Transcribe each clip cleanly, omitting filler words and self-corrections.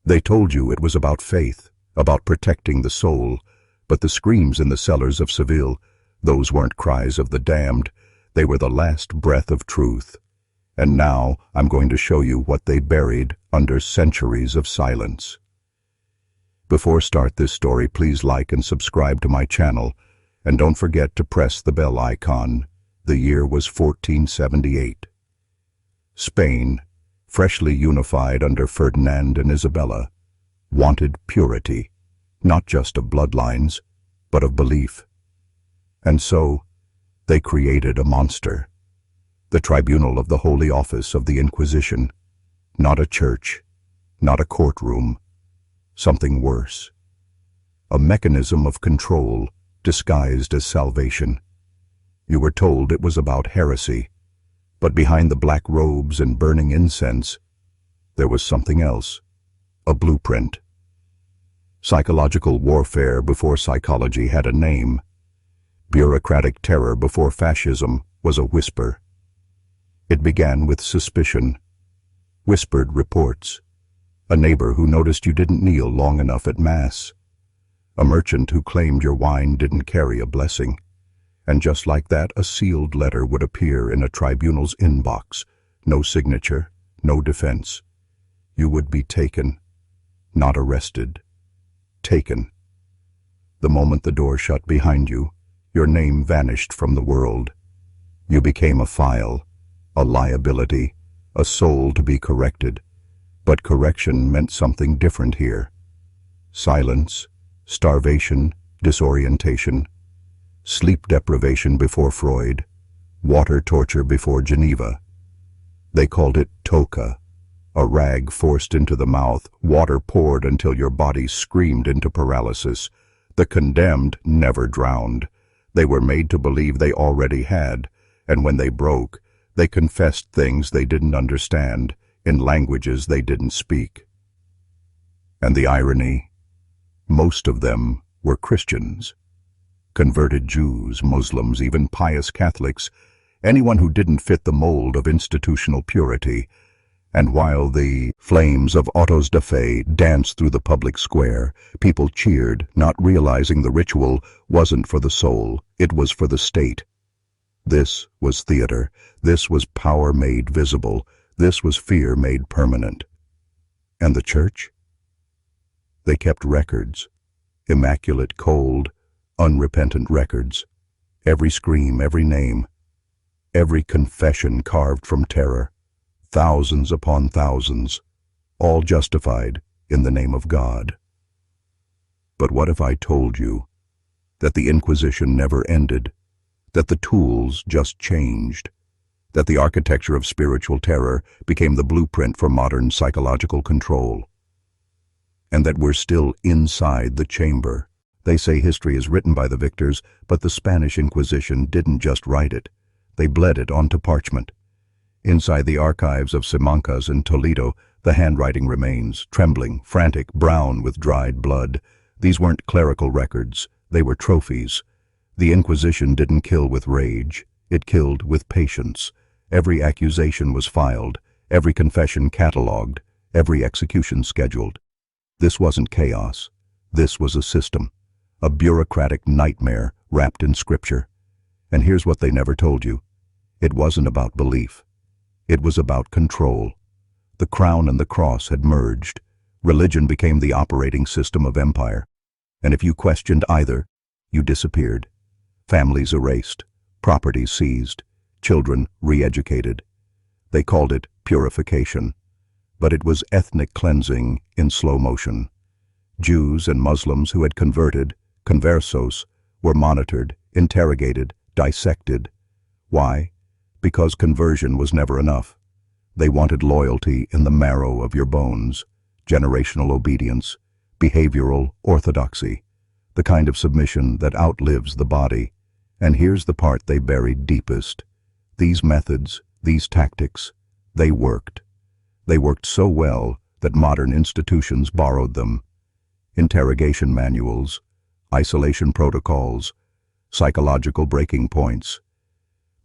They told you it was about faith, about protecting the soul, but the screams in the cellars of Seville, those weren't cries of the damned, they were the last breath of truth. And now I'm going to show you what they buried under centuries of silence. Before start this story, please like and subscribe to my channel, and don't forget to press the bell icon. The year was 1478. Spain, freshly unified under Ferdinand and Isabella, wanted purity, not just of bloodlines, but of belief. And so, they created a monster, the Tribunal of the Holy Office of the Inquisition, not a church, not a courtroom, something worse. A mechanism of control disguised as salvation. You were told it was about heresy, but behind the black robes and burning incense, there was something else, a blueprint. Psychological warfare before psychology had a name. Bureaucratic terror before fascism was a whisper. It began with suspicion, whispered reports. A neighbor who noticed you didn't kneel long enough at Mass. A merchant who claimed your wine didn't carry a blessing. And just like that, a sealed letter would appear in a tribunal's inbox. No signature, no defense. You would be taken, not arrested. Taken. The moment the door shut behind you, your name vanished from the world. You became a file, a liability, a soul to be corrected. But correction meant something different here. Silence, starvation, disorientation, sleep deprivation before Freud, water torture before Geneva. They called it toca, a rag forced into the mouth, water poured until your body screamed into paralysis. The condemned never drowned. They were made to believe they already had, and when they broke, they confessed things they didn't understand, in languages they didn't speak. And the irony? Most of them were Christians. Converted Jews, Muslims, even pious Catholics, anyone who didn't fit the mold of institutional purity. And while the flames of autos da fe danced through the public square, people cheered, not realizing the ritual wasn't for the soul, it was for the state. This was theater. This was power made visible. This was fear made permanent. And the church? They kept records, immaculate, cold, unrepentant records. Every scream, every name, every confession carved from terror. Thousands upon thousands, all justified in the name of God. But what if I told you that the Inquisition never ended, that the tools just changed, that the architecture of spiritual terror became the blueprint for modern psychological control, and that we're still inside the chamber? They say history is written by the victors, but the Spanish Inquisition didn't just write it. They bled it onto parchment. Inside the archives of Simancas in Toledo, the handwriting remains, trembling, frantic, brown with dried blood. These weren't clerical records, they were trophies. The Inquisition didn't kill with rage, it killed with patience. Every accusation was filed, every confession catalogued, every execution scheduled. This wasn't chaos, this was a system, a bureaucratic nightmare wrapped in scripture. And here's what they never told you. It wasn't about belief. It was about control. The crown and the cross had merged. Religion became the operating system of empire. And if you questioned either, you disappeared. Families erased, property seized, children re-educated. They called it purification, but it was ethnic cleansing in slow motion. Jews and Muslims who had converted, conversos, were monitored, interrogated, dissected. Why? Because conversion was never enough. They wanted loyalty in the marrow of your bones, generational obedience, behavioral orthodoxy, the kind of submission that outlives the body. And here's the part they buried deepest. These methods, these tactics, they worked. They worked so well that modern institutions borrowed them. Interrogation manuals, isolation protocols, psychological breaking points.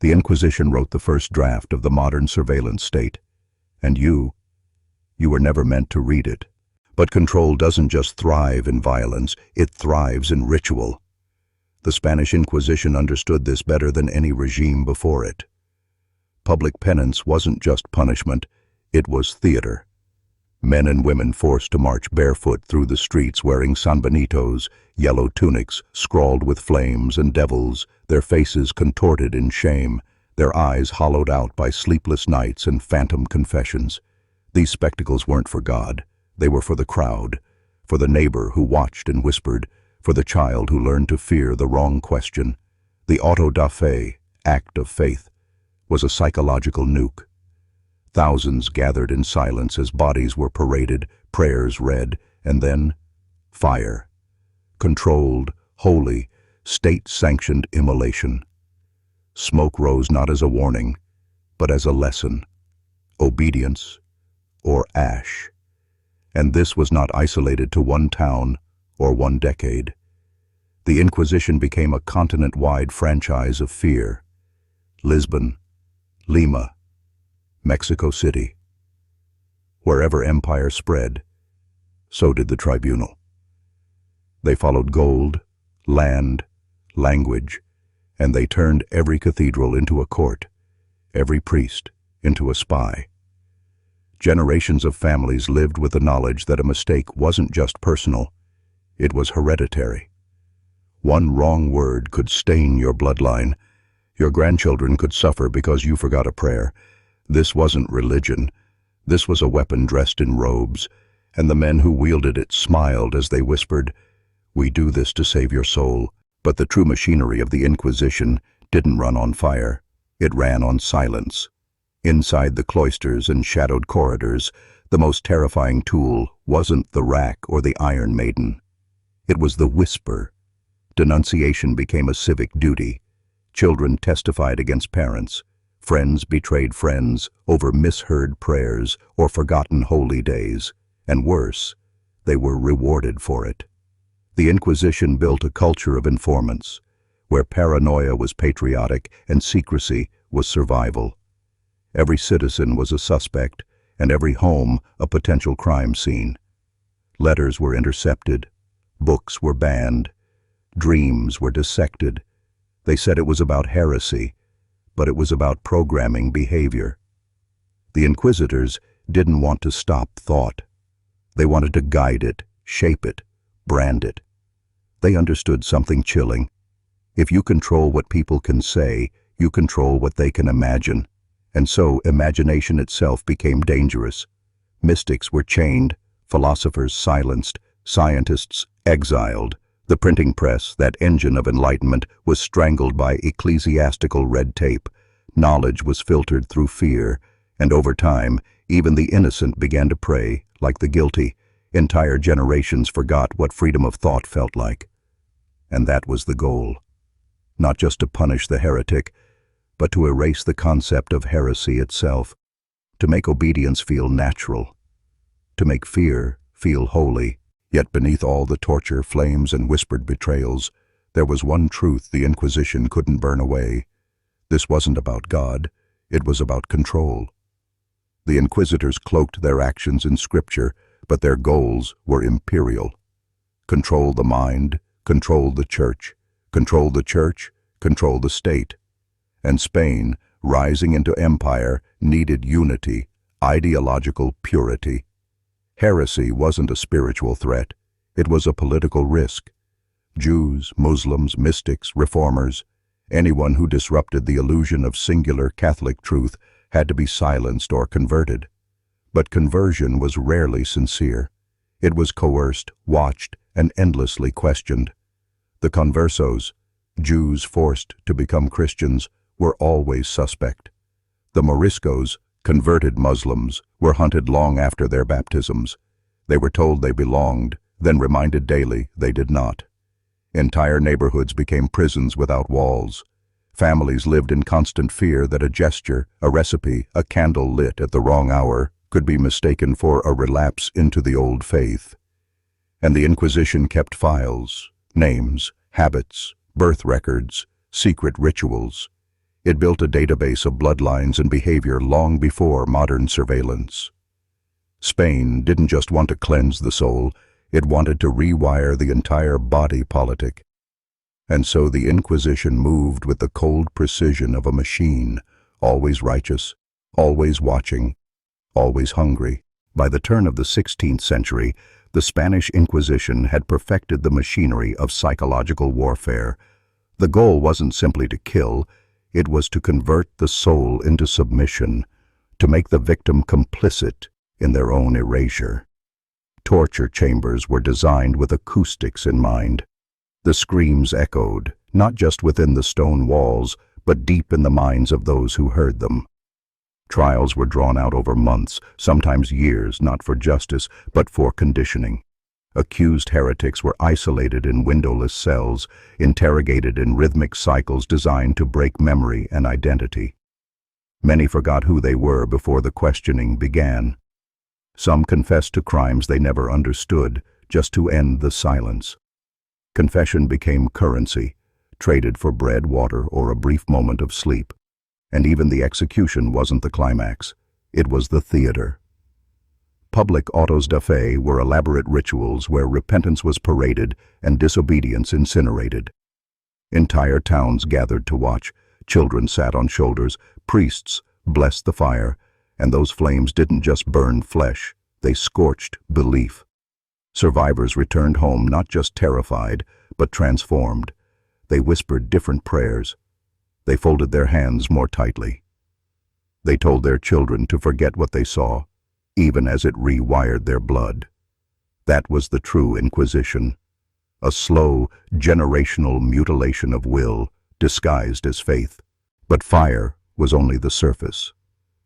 The Inquisition wrote the first draft of the modern surveillance state, and you were never meant to read it. But control doesn't just thrive in violence, it thrives in ritual. The Spanish Inquisition understood this better than any regime before it. Public penance wasn't just punishment, it was theater. Men and women forced to march barefoot through the streets wearing sanbenitos, yellow tunics scrawled with flames and devils, their faces contorted in shame, their eyes hollowed out by sleepless nights and phantom confessions. These spectacles weren't for God, they were for the crowd, for the neighbor who watched and whispered, for the child who learned to fear the wrong question. The auto da fe, act of faith, was a psychological nuke. Thousands gathered in silence as bodies were paraded, prayers read, and then fire. Controlled, holy, state-sanctioned immolation. Smoke rose not as a warning, but as a lesson. Obedience or ash. And this was not isolated to one town or one decade. The Inquisition became a continent-wide franchise of fear. Lisbon, Lima, Mexico City. Wherever empire spread, so did the Tribunal. They followed gold, land, language, and they turned every cathedral into a court, every priest into a spy. Generations of families lived with the knowledge that a mistake wasn't just personal, it was hereditary. One wrong word could stain your bloodline. Your grandchildren could suffer because you forgot a prayer. This wasn't religion. This was a weapon dressed in robes, and the men who wielded it smiled as they whispered, "We do this to save your soul." But the true machinery of the Inquisition didn't run on fire. It ran on silence. Inside the cloisters and shadowed corridors, the most terrifying tool wasn't the rack or the Iron Maiden. It was the whisper. Denunciation became a civic duty. Children testified against parents. Friends betrayed friends over misheard prayers or forgotten holy days. And worse, they were rewarded for it. The Inquisition built a culture of informants, where paranoia was patriotic and secrecy was survival. Every citizen was a suspect, and every home a potential crime scene. Letters were intercepted, books were banned, dreams were dissected. They said it was about heresy, but it was about programming behavior. The inquisitors didn't want to stop thought. They wanted to guide it, shape it, brand it. They understood something chilling. If you control what people can say, you control what they can imagine. And so imagination itself became dangerous. Mystics were chained, philosophers silenced, scientists exiled. The printing press, that engine of enlightenment, was strangled by ecclesiastical red tape. Knowledge was filtered through fear, and over time, even the innocent began to pray, like the guilty. Entire generations forgot what freedom of thought felt like. And that was the goal. Not just to punish the heretic, but to erase the concept of heresy itself, to make obedience feel natural, to make fear feel holy. Yet beneath all the torture, flames, and whispered betrayals, there was one truth the Inquisition couldn't burn away. This wasn't about God, it was about control. The inquisitors cloaked their actions in scripture, but their goals were imperial. Control the mind, control the church, control the church, control the state. And Spain, rising into empire, needed unity, ideological purity. Heresy wasn't a spiritual threat, it was a political risk. Jews, Muslims, mystics, reformers, anyone who disrupted the illusion of singular Catholic truth had to be silenced or converted. But conversion was rarely sincere. It was coerced, watched, and endlessly questioned. The conversos, Jews forced to become Christians, were always suspect. The Moriscos, converted Muslims, were hunted long after their baptisms. They were told they belonged, then reminded daily they did not. Entire neighborhoods became prisons without walls. Families lived in constant fear that a gesture, a recipe, a candle lit at the wrong hour could be mistaken for a relapse into the old faith. And the Inquisition kept files, names, habits, birth records, secret rituals. It built a database of bloodlines and behavior long before modern surveillance. Spain didn't just want to cleanse the soul, it wanted to rewire the entire body politic. And so the Inquisition moved with the cold precision of a machine, always righteous, always watching, always hungry. By the turn of the 16th century, the Spanish Inquisition had perfected the machinery of psychological warfare. The goal wasn't simply to kill, it was to convert the soul into submission, to make the victim complicit in their own erasure. Torture chambers were designed with acoustics in mind. The screams echoed, not just within the stone walls, but deep in the minds of those who heard them. Trials were drawn out over months, sometimes years, not for justice, but for conditioning. Accused heretics were isolated in windowless cells, interrogated in rhythmic cycles designed to break memory and identity. Many forgot who they were before the questioning began. Some confessed to crimes they never understood, just to end the silence. Confession became currency, traded for bread, water, or a brief moment of sleep. And even the execution wasn't the climax. It was the theater. Public autos da fe were elaborate rituals where repentance was paraded and disobedience incinerated. Entire towns gathered to watch. Children sat on shoulders. Priests blessed the fire, and those flames didn't just burn flesh, they scorched belief. Survivors returned home not just terrified, but transformed. They whispered different prayers. They folded their hands more tightly. They told their children to forget what they saw, even as it rewired their blood. That was the true Inquisition, a slow, generational mutilation of will, disguised as faith. But fire was only the surface.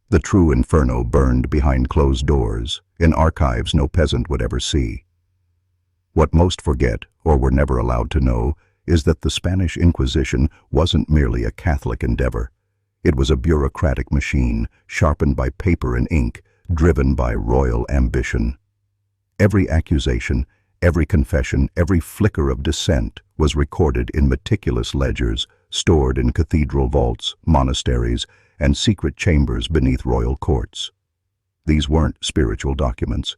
The true inferno burned behind closed doors, in archives no peasant would ever see. What most forget, or were never allowed to know, is that the Spanish Inquisition wasn't merely a Catholic endeavor. It was a bureaucratic machine, sharpened by paper and ink, driven by royal ambition. Every accusation, every confession, every flicker of dissent was recorded in meticulous ledgers, stored in cathedral vaults, monasteries, and secret chambers beneath royal courts. These weren't spiritual documents.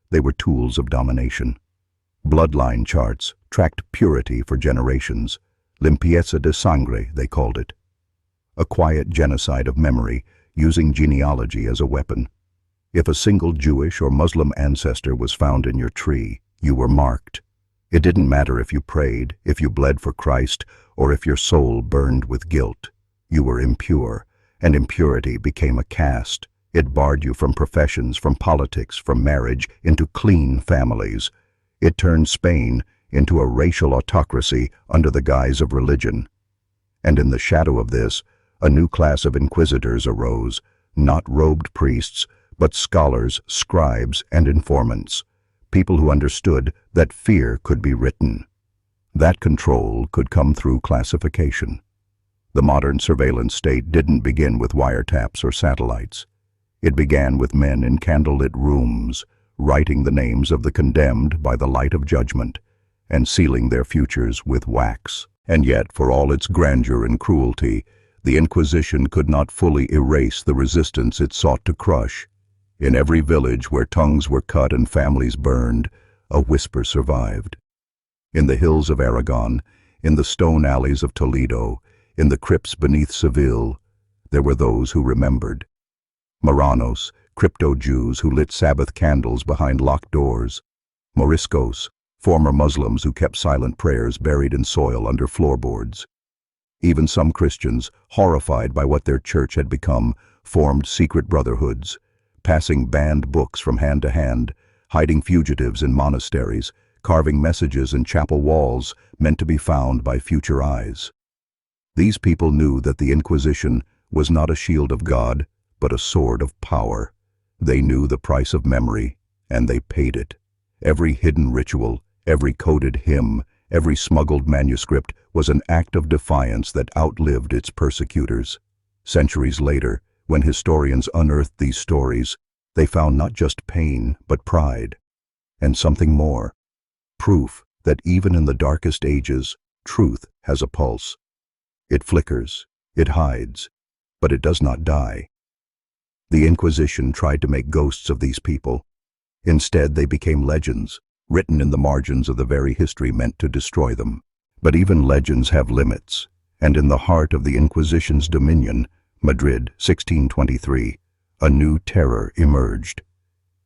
They were tools of domination. Bloodline charts tracked purity for generations. Limpieza de sangre, they called it. A quiet genocide of memory, using genealogy as a weapon. If a single Jewish or Muslim ancestor was found in your tree, you were marked. It didn't matter if you prayed, if you bled for Christ, or if your soul burned with guilt. You were impure, and impurity became a caste. It barred you from professions, from politics, from marriage, into clean families. It turned Spain into a racial autocracy under the guise of religion. And in the shadow of this, a new class of inquisitors arose, not robed priests, but scholars, scribes, and informants, people who understood that fear could be written. That control could come through classification. The modern surveillance state didn't begin with wiretaps or satellites. It began with men in candlelit rooms, writing the names of the condemned by the light of judgment, and sealing their futures with wax. And yet, for all its grandeur and cruelty, the Inquisition could not fully erase the resistance it sought to crush. In every village where tongues were cut and families burned, a whisper survived. In the hills of Aragon, in the stone alleys of Toledo, in the crypts beneath Seville, there were those who remembered. Marranos, crypto-Jews who lit Sabbath candles behind locked doors. Moriscos, former Muslims who kept silent prayers buried in soil under floorboards. Even some Christians, horrified by what their church had become, formed secret brotherhoods, passing banned books from hand to hand, hiding fugitives in monasteries, carving messages in chapel walls meant to be found by future eyes. These people knew that the Inquisition was not a shield of God, but a sword of power. They knew the price of memory, and they paid it. Every hidden ritual, every coded hymn, every smuggled manuscript was an act of defiance that outlived its persecutors. Centuries later, when historians unearthed these stories, they found not just pain, but pride, and something more. Proof that even in the darkest ages, truth has a pulse. It flickers, it hides, but it does not die. The Inquisition tried to make ghosts of these people, Instead, they became legends, written in the margins of the very history meant to destroy them. But even legends have limits, and in the heart of the Inquisition's dominion, Madrid, 1623, a new terror emerged: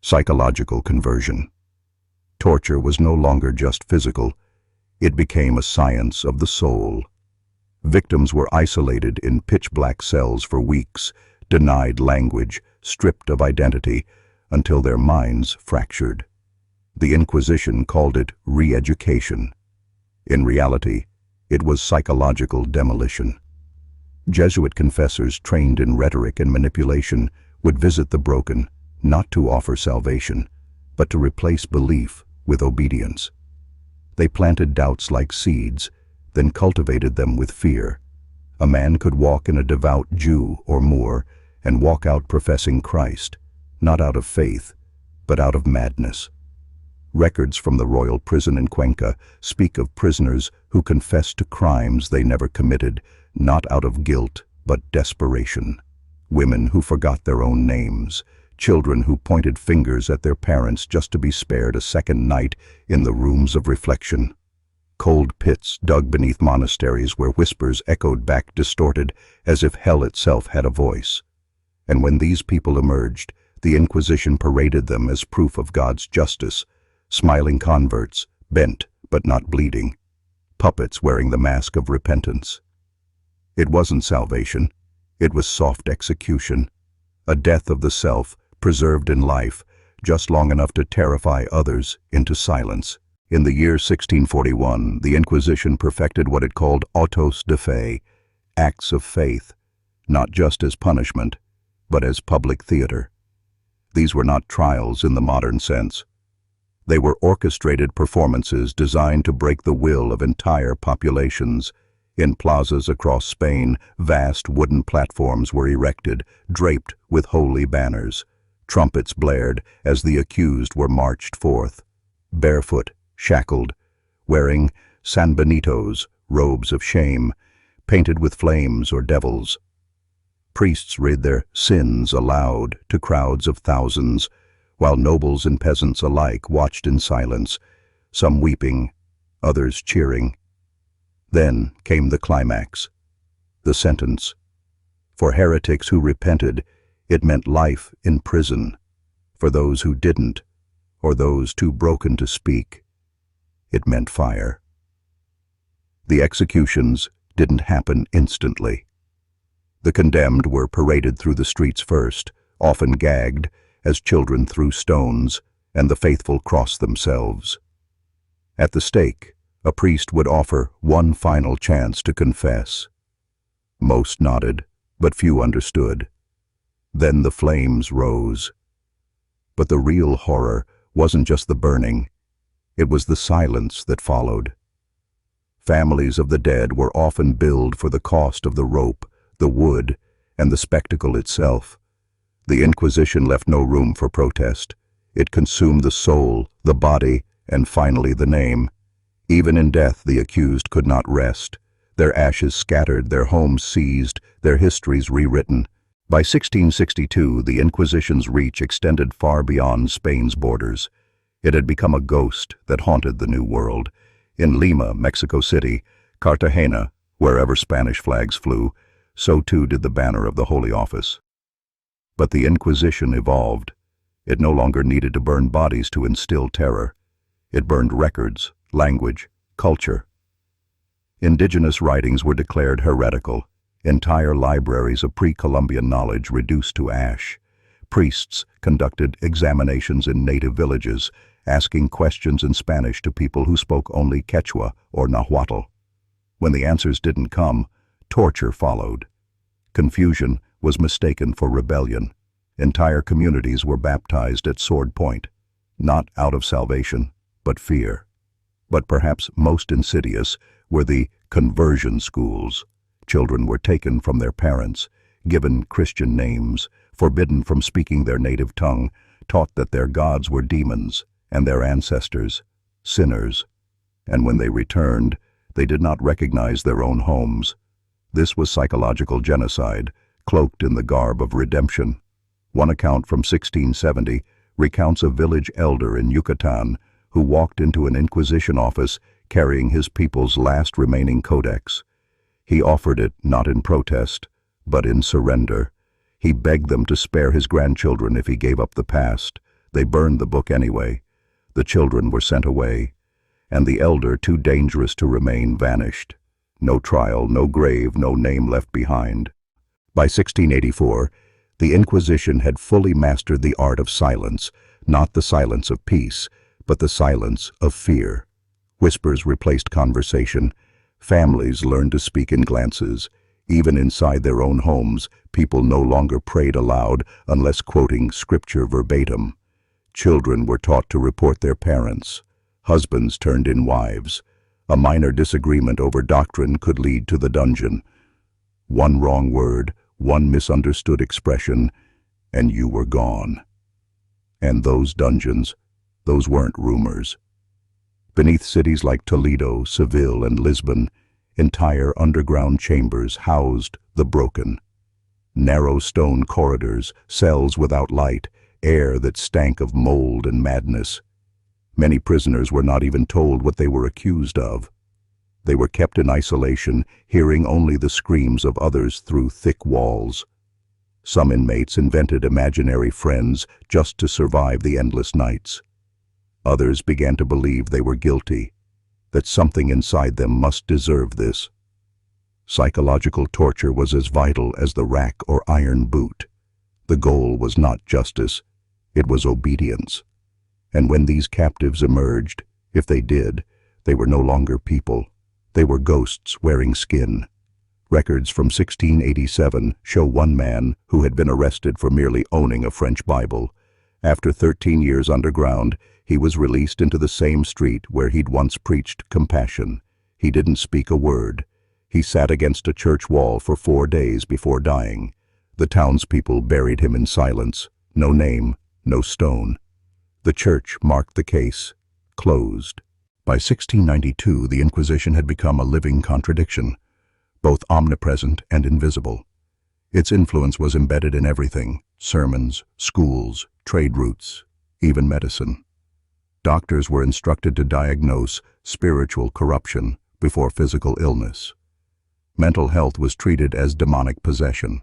psychological conversion. Torture was no longer just physical, it became a science of the soul. Victims were isolated in pitch-black cells for weeks, denied language, stripped of identity, until their minds fractured. The Inquisition called it re-education. In reality, it was psychological demolition. Jesuit confessors trained in rhetoric and manipulation would visit the broken, not to offer salvation, but to replace belief with obedience. They planted doubts like seeds, then cultivated them with fear. A man could walk in a devout Jew or Moor and walk out professing Christ, not out of faith, but out of madness. Records from the royal prison in Cuenca speak of prisoners who confessed to crimes they never committed, not out of guilt, but desperation. Women who forgot their own names, children who pointed fingers at their parents just to be spared a second night in the rooms of reflection. Cold pits dug beneath monasteries where whispers echoed back distorted, as if hell itself had a voice. And when these people emerged, the Inquisition paraded them as proof of God's justice, smiling converts, bent but not bleeding, puppets wearing the mask of repentance. It wasn't salvation, it was soft execution, a death of the self, preserved in life, just long enough to terrify others into silence. In the year 1641, the Inquisition perfected what it called autos de fe, acts of faith, not just as punishment, but as public theater. These were not trials in the modern sense. They were orchestrated performances designed to break the will of entire populations. In plazas across Spain, vast wooden platforms were erected, draped with holy banners. Trumpets blared as the accused were marched forth, barefoot, shackled, wearing sanbenitos, robes of shame, painted with flames or devils. Priests read their sins aloud to crowds of thousands, while nobles and peasants alike watched in silence, some weeping, others cheering. Then came the climax, the sentence. For heretics who repented, it meant life in prison. For those who didn't, or those too broken to speak, it meant fire. The executions didn't happen instantly. The condemned were paraded through the streets first, often gagged, as children threw stones, and the faithful crossed themselves. At the stake, a priest would offer one final chance to confess. Most nodded, but few understood. Then the flames rose. But the real horror wasn't just the burning, it was the silence that followed. Families of the dead were often billed for the cost of the rope, the wood, and the spectacle itself. The Inquisition left no room for protest. It consumed the soul, the body, and finally the name. Even in death, the accused could not rest. Their ashes scattered, their homes seized, their histories rewritten. By 1662, the Inquisition's reach extended far beyond Spain's borders. It had become a ghost that haunted the New World. In Lima, Mexico City, Cartagena, wherever Spanish flags flew, so too did the banner of the Holy Office. But the Inquisition evolved. It no longer needed to burn bodies to instill terror. It burned records, language, culture. Indigenous writings were declared heretical. Entire libraries of pre-Columbian knowledge reduced to ash. Priests conducted examinations in native villages, asking questions in Spanish to people who spoke only Quechua or Nahuatl. When the answers didn't come, torture followed. Confusion was mistaken for rebellion. Entire communities were baptized at sword point, not out of salvation, but fear. But perhaps most insidious were the conversion schools. Children were taken from their parents, given Christian names, forbidden from speaking their native tongue, taught that their gods were demons and their ancestors, sinners. And when they returned, they did not recognize their own homes. This was psychological genocide, cloaked in the garb of redemption. One account from 1670 recounts a village elder in Yucatan who walked into an Inquisition office carrying his people's last remaining codex. He offered it not in protest, but in surrender. He begged them to spare his grandchildren if he gave up the past. They burned the book anyway. The children were sent away, and the elder, too dangerous to remain, vanished. No trial, no grave, no name left behind. By 1684, the Inquisition had fully mastered the art of silence, not the silence of peace, but the silence of fear. Whispers replaced conversation. Families learned to speak in glances. Even inside their own homes, people no longer prayed aloud unless quoting scripture verbatim. Children were taught to report their parents. Husbands turned in wives. A minor disagreement over doctrine could lead to the dungeon. One wrong word, one misunderstood expression, and you were gone. And those dungeons, those weren't rumors. Beneath cities like Toledo, Seville, and Lisbon, entire underground chambers housed the broken. Narrow stone corridors, cells without light, air that stank of mold and madness. Many prisoners were not even told what they were accused of. They were kept in isolation, hearing only the screams of others through thick walls. Some inmates invented imaginary friends just to survive the endless nights. Others began to believe they were guilty, that something inside them must deserve this. Psychological torture was as vital as the rack or iron boot. The goal was not justice, it was obedience. And when these captives emerged, if they did, they were no longer people. They were ghosts wearing skin. Records from 1687 show one man who had been arrested for merely owning a French Bible. After 13 years underground, he was released into the same street where he'd once preached compassion. He didn't speak a word. He sat against a church wall for 4 days before dying. The townspeople buried him in silence. No name, no stone. The church marked the case, closed. By 1692, the Inquisition had become a living contradiction, both omnipresent and invisible. Its influence was embedded in everything: sermons, schools, trade routes, even medicine. Doctors were instructed to diagnose spiritual corruption before physical illness. Mental health was treated as demonic possession.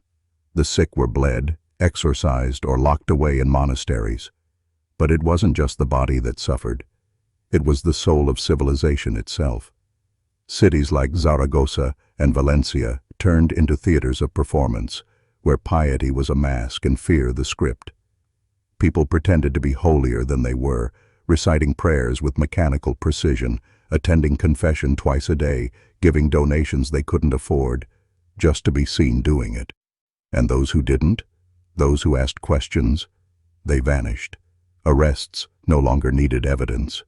The sick were bled, exorcised, or locked away in monasteries. But it wasn't just the body that suffered. It was the soul of civilization itself. Cities like Zaragoza and Valencia turned into theaters of performance, where piety was a mask and fear the script. People pretended to be holier than they were, reciting prayers with mechanical precision, attending confession twice a day, giving donations they couldn't afford, just to be seen doing it. And those who didn't, those who asked questions, they vanished. Arrests no longer needed evidence.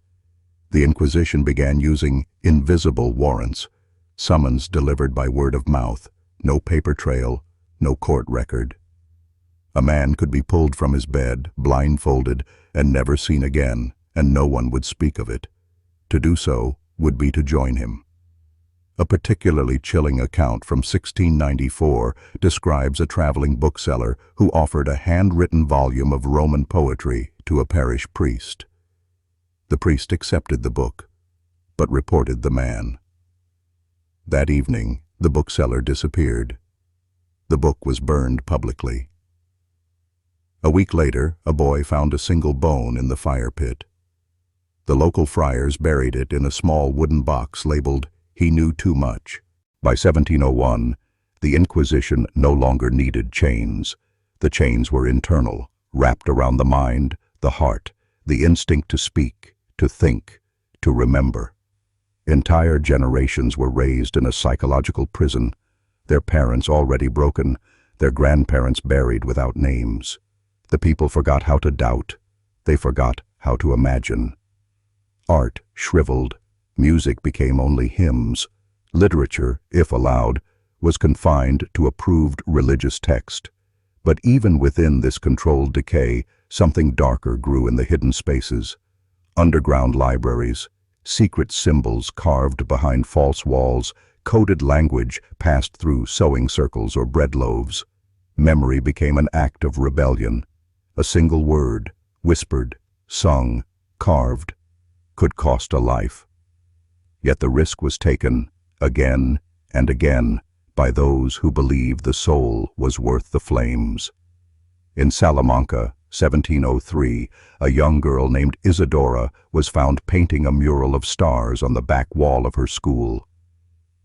The Inquisition began using invisible warrants, summons delivered by word of mouth, no paper trail, no court record. A man could be pulled from his bed, blindfolded, and never seen again, and no one would speak of it. To do so would be to join him. A particularly chilling account from 1694 describes a traveling bookseller who offered a handwritten volume of Roman poetry to a parish priest. The priest accepted the book, but reported the man. That evening, the bookseller disappeared. The book was burned publicly. A week later, a boy found a single bone in the fire pit. The local friars buried it in a small wooden box labeled, "He knew too much." By 1701, the Inquisition no longer needed chains. The chains were internal, wrapped around the mind, the heart, the instinct to speak, to think, to remember. Entire generations were raised in a psychological prison, their parents already broken, their grandparents buried without names. The people forgot how to doubt. They forgot how to imagine. Art shriveled. Music became only hymns. Literature, if allowed, was confined to approved religious text. But even within this controlled decay, something darker grew in the hidden spaces. Underground libraries, secret symbols carved behind false walls, coded language passed through sewing circles or bread loaves. Memory became an act of rebellion. A single word, whispered, sung, carved, could cost a life. Yet the risk was taken again and again by those who believed the soul was worth the flames. In Salamanca, 1703, a young girl named Isadora was found painting a mural of stars on the back wall of her school.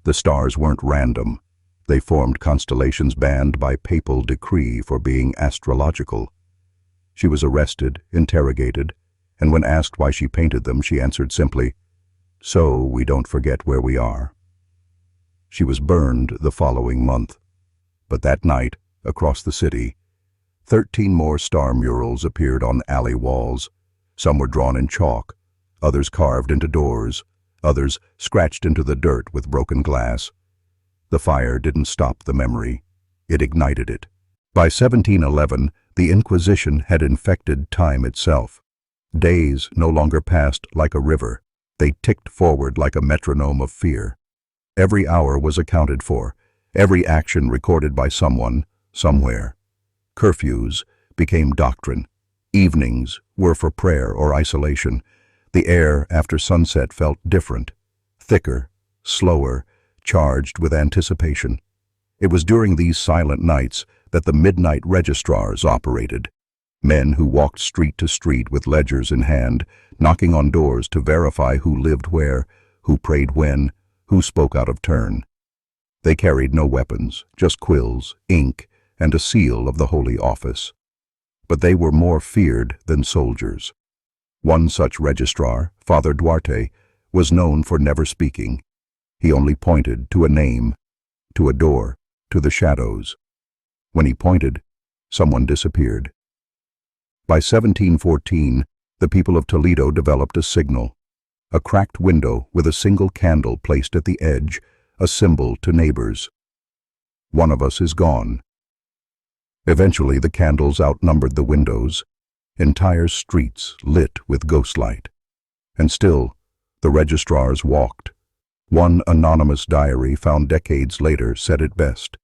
The stars weren't random. They formed constellations banned by papal decree for being astrological. She was arrested, interrogated, and when asked why she painted them, she answered simply, "So we don't forget where we are." She was burned the following month. But that night, across the city, 13 more star murals appeared on alley walls. Some were drawn in chalk, others carved into doors, others scratched into the dirt with broken glass. The fire didn't stop the memory, it ignited it. By 1711, the Inquisition had infected time itself. Days no longer passed like a river. They ticked forward like a metronome of fear. Every hour was accounted for, every action recorded by someone, somewhere. Curfews became doctrine. Evenings were for prayer or isolation. The air after sunset felt different, thicker, slower, charged with anticipation. It was during these silent nights that the midnight registrars operated. Men who walked street to street with ledgers in hand, knocking on doors to verify who lived where, who prayed when, who spoke out of turn. They carried no weapons, just quills, ink, and a seal of the Holy Office. But they were more feared than soldiers. One such registrar, Father Duarte, was known for never speaking. He only pointed to a name, to a door, to the shadows. When he pointed, someone disappeared. By 1714, the people of Toledo developed a signal, a cracked window with a single candle placed at the edge, a symbol to neighbors. One of us is gone. Eventually, the candles outnumbered the windows, entire streets lit with ghostlight. And still, the registrars walked. One anonymous diary found decades later said it best.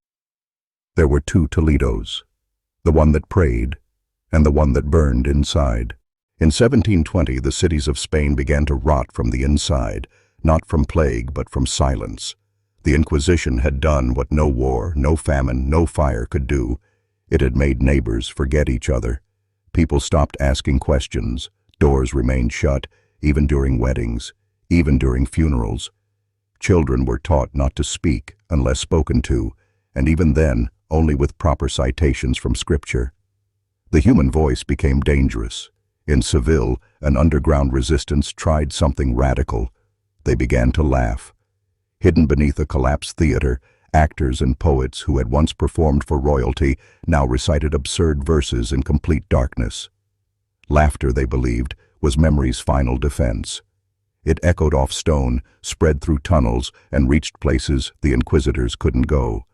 There were 2 Toledos, the one that prayed and the one that burned inside. In 1720, the cities of Spain began to rot from the inside, not from plague but from silence. The Inquisition had done what no war, no famine, no fire could do. It had made neighbors forget each other. People stopped asking questions. Doors remained shut, even during weddings, even during funerals. Children were taught not to speak unless spoken to, and even then, only with proper citations from Scripture. The human voice became dangerous. In Seville, an underground resistance tried something radical. They began to laugh. Hidden beneath a collapsed theater, actors and poets who had once performed for royalty now recited absurd verses in complete darkness. Laughter, they believed, was memory's final defense. It echoed off stone, spread through tunnels, and reached places the inquisitors couldn't go.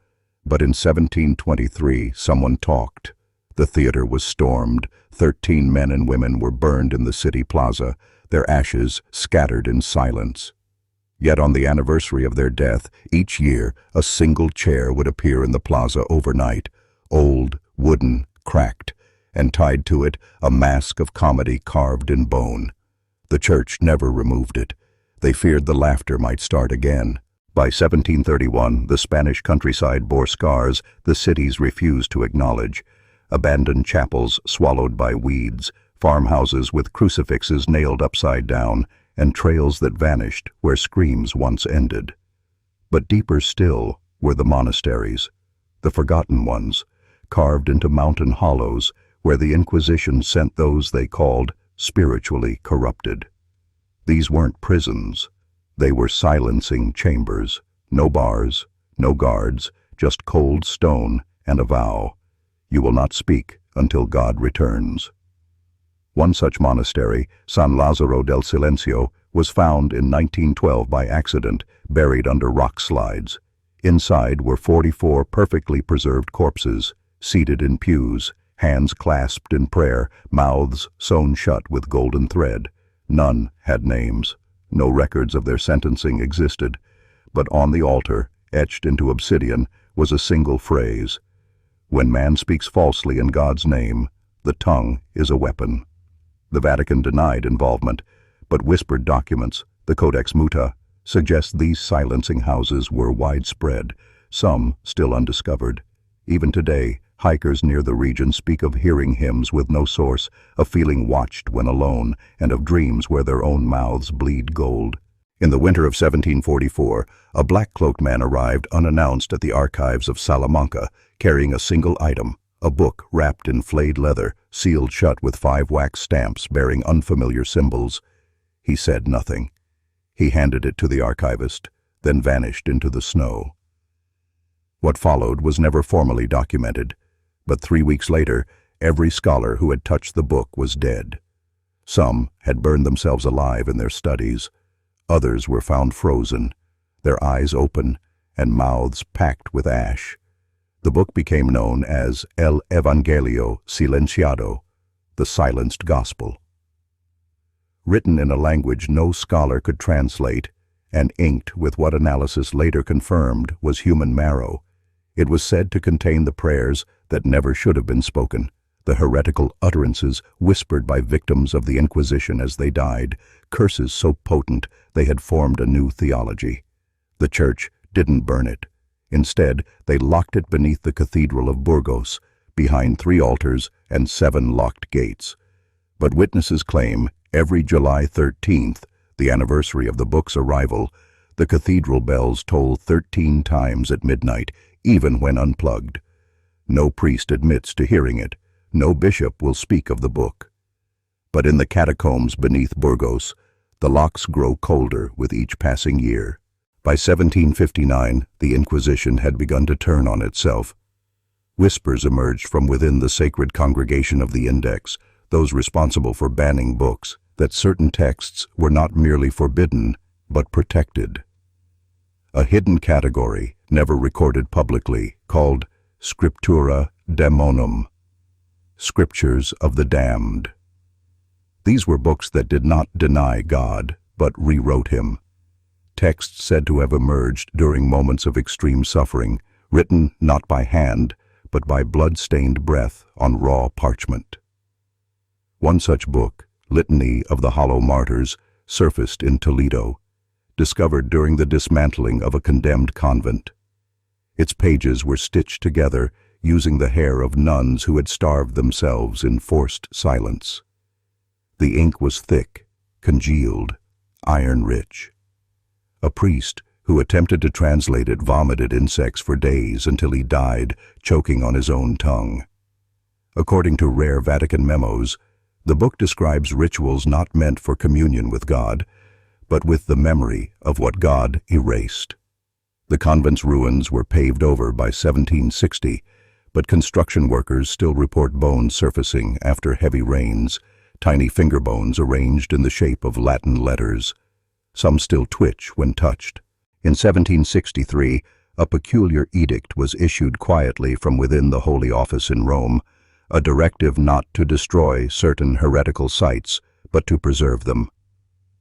But in 1723, someone talked. The theater was stormed. 13 men and women were burned in the city plaza, their ashes scattered in silence. Yet on the anniversary of their death, each year, a single chair would appear in the plaza overnight, old, wooden, cracked, and tied to it a mask of comedy carved in bone. The church never removed it. They feared the laughter might start again. By 1731, the Spanish countryside bore scars the cities refused to acknowledge. Abandoned chapels swallowed by weeds, farmhouses with crucifixes nailed upside down, and trails that vanished where screams once ended. But deeper still were the monasteries, the forgotten ones, carved into mountain hollows where the Inquisition sent those they called spiritually corrupted. These weren't prisons. They were silencing chambers, no bars, no guards, just cold stone and a vow. You will not speak until God returns. One such monastery, San Lázaro del Silencio, was found in 1912 by accident, buried under rock slides. Inside were 44 perfectly preserved corpses, seated in pews, hands clasped in prayer, mouths sewn shut with golden thread. None had names. No records of their sentencing existed. But on the altar, etched into obsidian, was a single phrase: "When man speaks falsely in God's name, the tongue is a weapon." The Vatican denied involvement, but whispered documents, the Codex Muta, suggest these silencing houses were widespread, some still undiscovered. Even today, hikers near the region speak of hearing hymns with no source, of feeling watched when alone, and of dreams where their own mouths bleed gold. In the winter of 1744, a black-cloaked man arrived unannounced at the archives of Salamanca, carrying a single item, a book wrapped in flayed leather, sealed shut with 5 wax stamps bearing unfamiliar symbols. He said nothing. He handed it to the archivist, then vanished into the snow. What followed was never formally documented, but 3 weeks later, every scholar who had touched the book was dead. Some had burned themselves alive in their studies. Others were found frozen, their eyes open and mouths packed with ash. The book became known as El Evangelio Silenciado, the silenced gospel. Written in a language no scholar could translate, and inked with what analysis later confirmed was human marrow, it was said to contain the prayers that never should have been spoken, the heretical utterances whispered by victims of the Inquisition as they died, curses so potent they had formed a new theology. The Church didn't burn it. Instead, they locked it beneath the Cathedral of Burgos, behind 3 altars and 7 locked gates. But witnesses claim every July 13th, the anniversary of the book's arrival, the cathedral bells toll 13 times at midnight, even when unplugged. No priest admits to hearing it. No bishop will speak of the book. But in the catacombs beneath Burgos, the locks grow colder with each passing year. By 1759, the Inquisition had begun to turn on itself. Whispers emerged from within the sacred congregation of the Index, those responsible for banning books, that certain texts were not merely forbidden, but protected. A hidden category, never recorded publicly, called Scriptura Daemonum, Scriptures of the Damned. These were books that did not deny God, but rewrote him. Texts said to have emerged during moments of extreme suffering, written not by hand, but by blood-stained breath on raw parchment. One such book, Litany of the Hollow Martyrs, surfaced in Toledo, discovered during the dismantling of a condemned convent. Its pages were stitched together using the hair of nuns who had starved themselves in forced silence. The ink was thick, congealed, iron-rich. A priest who attempted to translate it vomited insects for days until he died, choking on his own tongue. According to rare Vatican memos, the book describes rituals not meant for communion with God, but with the memory of what God erased. The convent's ruins were paved over by 1760, but construction workers still report bones surfacing after heavy rains, tiny finger bones arranged in the shape of Latin letters. Some still twitch when touched. In 1763, a peculiar edict was issued quietly from within the Holy Office in Rome, a directive not to destroy certain heretical sites, but to preserve them.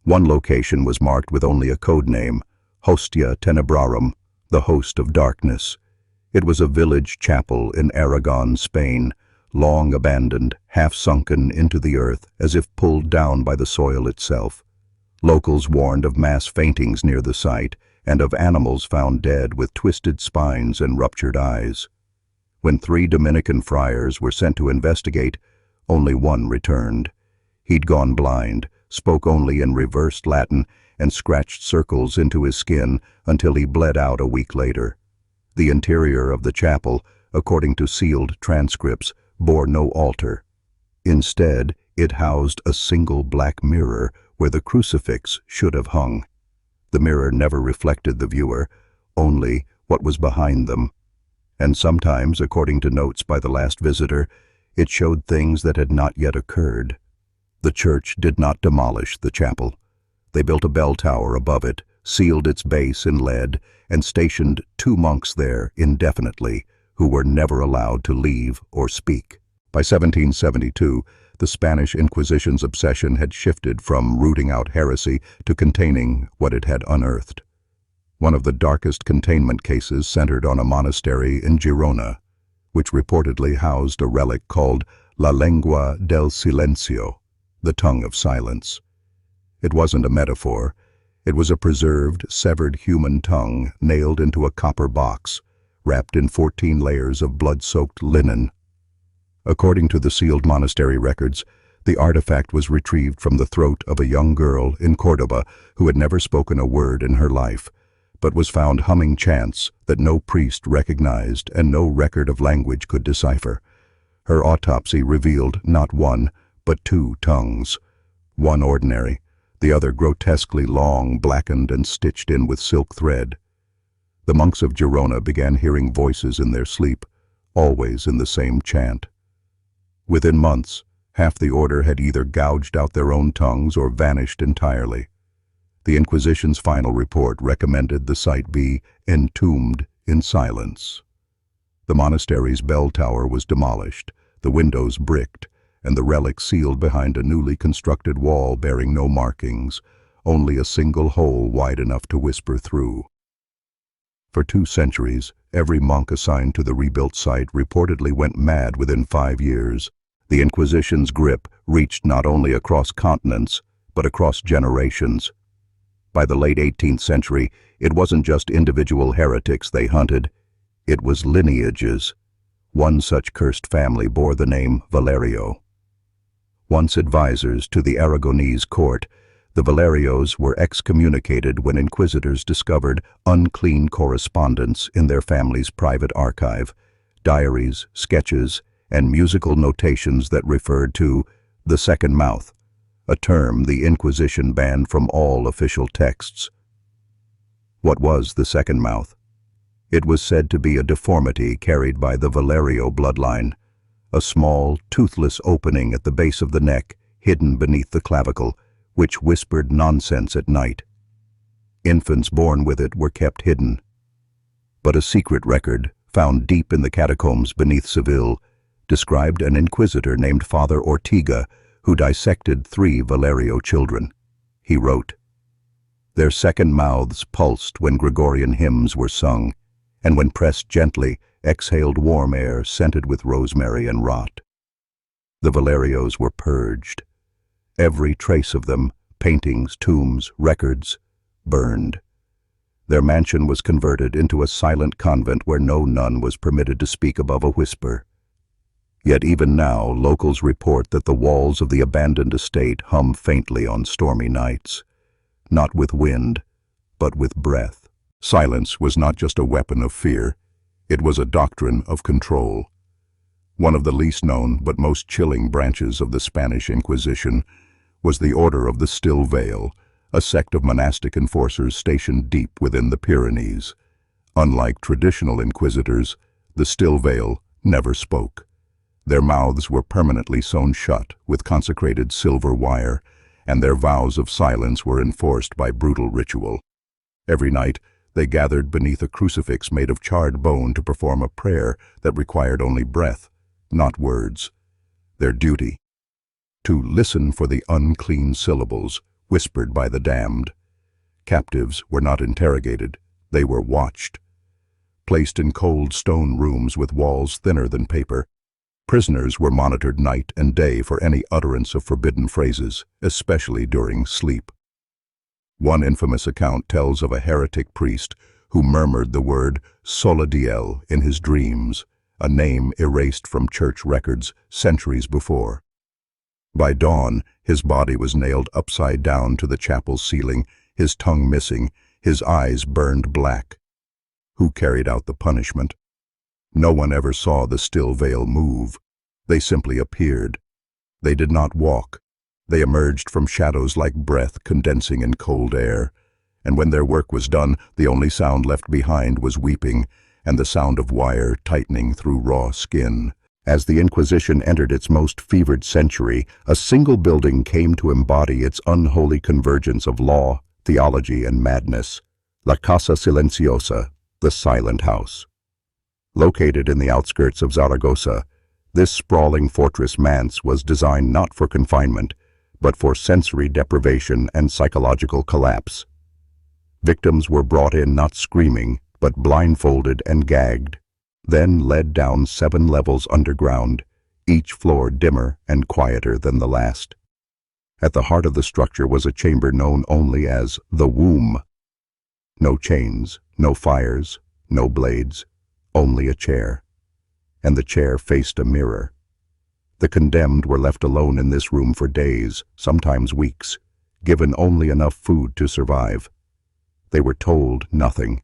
One location was marked with only a code name, Hostia Tenebrarum, the host of darkness. It was a village chapel in Aragon, Spain, long abandoned, half sunken into the earth as if pulled down by the soil itself. Locals warned of mass faintings near the site and of animals found dead with twisted spines and ruptured eyes. When 3 Dominican friars were sent to investigate, only one returned. He'd gone blind, spoke only in reversed Latin, and scratched circles into his skin until he bled out a week later. The interior of the chapel, according to sealed transcripts, bore no altar. Instead, it housed a single black mirror where the crucifix should have hung. The mirror never reflected the viewer, only what was behind them. And sometimes, according to notes by the last visitor, it showed things that had not yet occurred. The church did not demolish the chapel. They built a bell tower above it, sealed its base in lead, and stationed 2 monks there indefinitely, who were never allowed to leave or speak. By 1772, the Spanish Inquisition's obsession had shifted from rooting out heresy to containing what it had unearthed. One of the darkest containment cases centered on a monastery in Girona, which reportedly housed a relic called La Lengua del Silencio, the tongue of silence. It wasn't a metaphor. It was a preserved, severed human tongue nailed into a copper box, wrapped in 14 layers of blood-soaked linen. According to the sealed monastery records, the artifact was retrieved from the throat of a young girl in Córdoba who had never spoken a word in her life, but was found humming chants that no priest recognized and no record of language could decipher. Her autopsy revealed not one, but 2 tongues. One ordinary, the other grotesquely long, blackened and stitched in with silk thread. The monks of Girona began hearing voices in their sleep, always in the same chant. Within months, half the order had either gouged out their own tongues or vanished entirely. The Inquisition's final report recommended the site be entombed in silence. The monastery's bell tower was demolished, the windows bricked, and the relic sealed behind a newly constructed wall bearing no markings, only a single hole wide enough to whisper through. For 2 centuries, every monk assigned to the rebuilt site reportedly went mad within 5 years. The Inquisition's grip reached not only across continents, but across generations. By the late 18th century, it wasn't just individual heretics they hunted, it was lineages. One such cursed family bore the name Valerio. Once advisors to the Aragonese court, the Valerios were excommunicated when inquisitors discovered unclean correspondence in their family's private archive, diaries, sketches, and musical notations that referred to the second mouth, a term the Inquisition banned from all official texts. What was the second mouth? It was said to be a deformity carried by the Valerio bloodline, a small, toothless opening at the base of the neck, hidden beneath the clavicle, which whispered nonsense at night. Infants born with it were kept hidden. But a secret record, found deep in the catacombs beneath Seville, described an inquisitor named Father Ortiga who dissected 3 Valerio children. He wrote, "Their second mouths pulsed when Gregorian hymns were sung, and when pressed gently, exhaled warm air scented with rosemary and rot." The Valerios were purged. Every trace of them, paintings, tombs, records, burned. Their mansion was converted into a silent convent where no nun was permitted to speak above a whisper. Yet even now, locals report that the walls of the abandoned estate hum faintly on stormy nights, not with wind, but with breath. Silence was not just a weapon of fear, it was a doctrine of control. One of the least known but most chilling branches of the Spanish Inquisition was the Order of the Still Veil, a sect of monastic enforcers stationed deep within the Pyrenees. Unlike traditional inquisitors, the Still Veil never spoke. Their mouths were permanently sewn shut with consecrated silver wire, and their vows of silence were enforced by brutal ritual. Every night, they gathered beneath a crucifix made of charred bone to perform a prayer that required only breath, not words. Their duty: to listen for the unclean syllables whispered by the damned. Captives were not interrogated, they were watched. Placed in cold stone rooms with walls thinner than paper, prisoners were monitored night and day for any utterance of forbidden phrases, especially during sleep. One infamous account tells of a heretic priest who murmured the word Soladiel in his dreams, a name erased from church records centuries before. By dawn, his body was nailed upside down to the chapel's ceiling, his tongue missing, his eyes burned black. Who carried out the punishment? No one ever saw the still veil move. They simply appeared. They did not walk. They emerged from shadows like breath condensing in cold air. And when their work was done, the only sound left behind was weeping, and the sound of wire tightening through raw skin. As the Inquisition entered its most fevered century, a single building came to embody its unholy convergence of law, theology, and madness: La Casa Silenciosa, the Silent House. Located in the outskirts of Zaragoza, this sprawling fortress manse was designed not for confinement, but for sensory deprivation and psychological collapse. Victims were brought in not screaming, but blindfolded and gagged, then led down 7 levels underground, each floor dimmer and quieter than the last. At the heart of the structure was a chamber known only as the womb. No chains, no fires, no blades, only a chair. And the chair faced a mirror. The condemned were left alone in this room for days, sometimes weeks, given only enough food to survive. They were told nothing.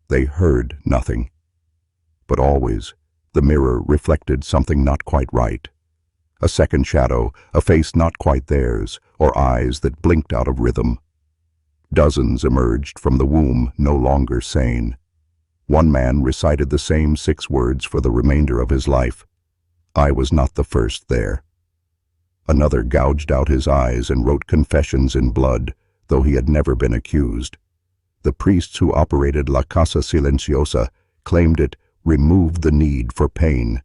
They heard nothing. But always, the mirror reflected something not quite right. A second shadow, a face not quite theirs, or eyes that blinked out of rhythm. Dozens emerged from the womb, no longer sane. One man recited the same 6 words for the remainder of his life. I was not the first there. Another gouged out his eyes and wrote confessions in blood, though he had never been accused. The priests who operated La Casa Silenciosa claimed it removed the need for pain,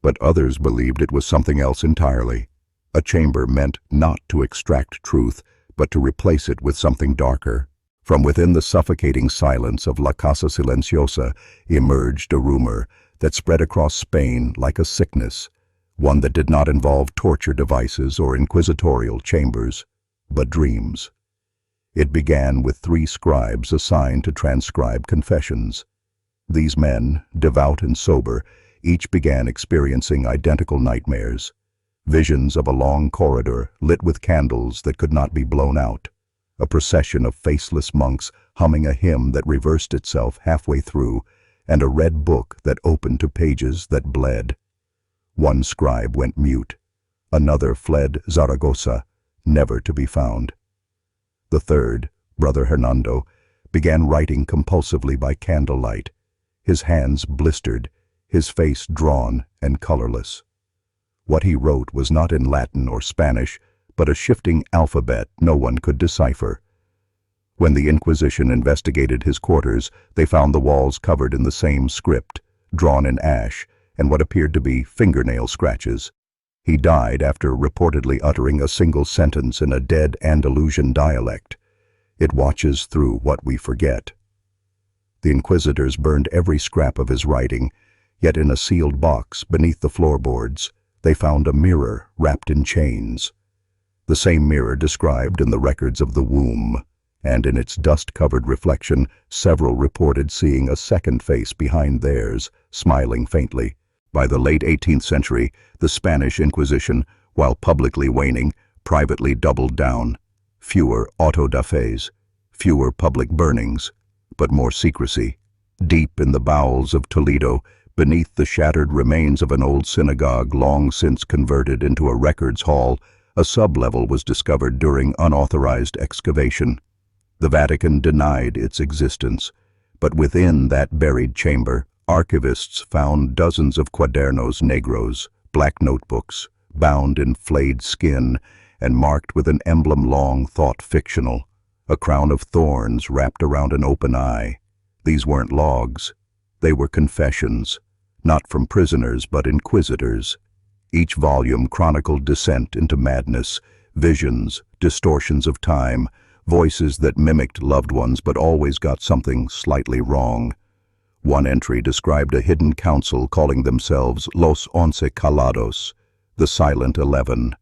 but others believed it was something else entirely. A chamber meant not to extract truth, but to replace it with something darker. From within the suffocating silence of La Casa Silenciosa emerged a rumor that spread across Spain like a sickness, one that did not involve torture devices or inquisitorial chambers, but dreams. It began with 3 scribes assigned to transcribe confessions. These men, devout and sober, each began experiencing identical nightmares, visions of a long corridor lit with candles that could not be blown out, a procession of faceless monks humming a hymn that reversed itself halfway through, and a red book that opened to pages that bled. One scribe went mute. Another fled Zaragoza, never to be found. The third, Brother Hernando, began writing compulsively by candlelight, his hands blistered, his face drawn and colorless. What he wrote was not in Latin or Spanish, but a shifting alphabet no one could decipher. When the Inquisition investigated his quarters, they found the walls covered in the same script, drawn in ash, and what appeared to be fingernail scratches. He died after reportedly uttering a single sentence in a dead Andalusian dialect. It watches through what we forget. The inquisitors burned every scrap of his writing, yet in a sealed box beneath the floorboards, they found a mirror wrapped in chains. The same mirror described in the records of the womb, and in its dust-covered reflection, several reported seeing a second face behind theirs, smiling faintly. By the late 18th century, the Spanish Inquisition, while publicly waning, privately doubled down. Fewer auto-da-fés, fewer public burnings, but more secrecy. Deep in the bowels of Toledo, beneath the shattered remains of an old synagogue long since converted into a records hall, a sub-level was discovered during unauthorized excavation. The Vatican denied its existence, but within that buried chamber, archivists found dozens of cuadernos negros, black notebooks, bound in flayed skin and marked with an emblem long thought fictional, a crown of thorns wrapped around an open eye. These weren't logs. They were confessions, not from prisoners but inquisitors. Each volume chronicled descent into madness, visions, distortions of time, voices that mimicked loved ones but always got something slightly wrong. One entry described a hidden council calling themselves Los Once Calados, the Silent 11.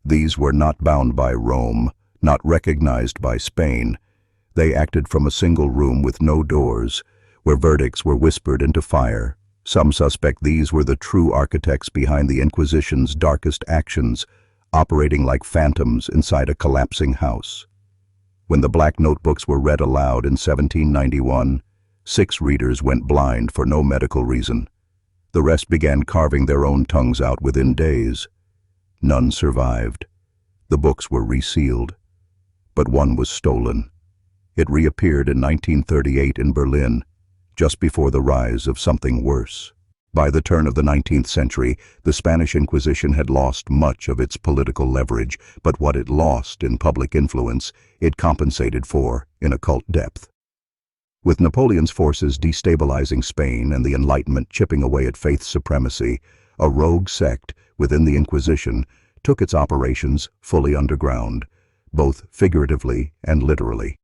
These were not bound by Rome, not recognized by Spain. They acted from a single room with no doors, where verdicts were whispered into fire. Some suspect these were the true architects behind the Inquisition's darkest actions, operating like phantoms inside a collapsing house. When the black notebooks were read aloud in 1791, 6 readers went blind for no medical reason. The rest began carving their own tongues out within days. None survived. The books were resealed, but one was stolen. It reappeared in 1938 in Berlin, just before the rise of something worse. By the turn of the 19th century, the Spanish Inquisition had lost much of its political leverage, but what it lost in public influence, it compensated for in occult depth. With Napoleon's forces destabilizing Spain and the Enlightenment chipping away at faith supremacy, a rogue sect within the Inquisition took its operations fully underground, both figuratively and literally.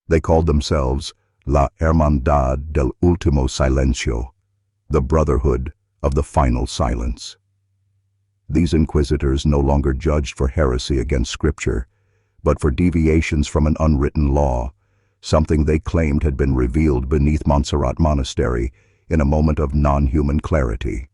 They called themselves La Hermandad del Último Silencio, the Brotherhood of the Final Silence. These inquisitors no longer judged for heresy against Scripture, but for deviations from an unwritten law, something they claimed had been revealed beneath Montserrat Monastery in a moment of non-human clarity.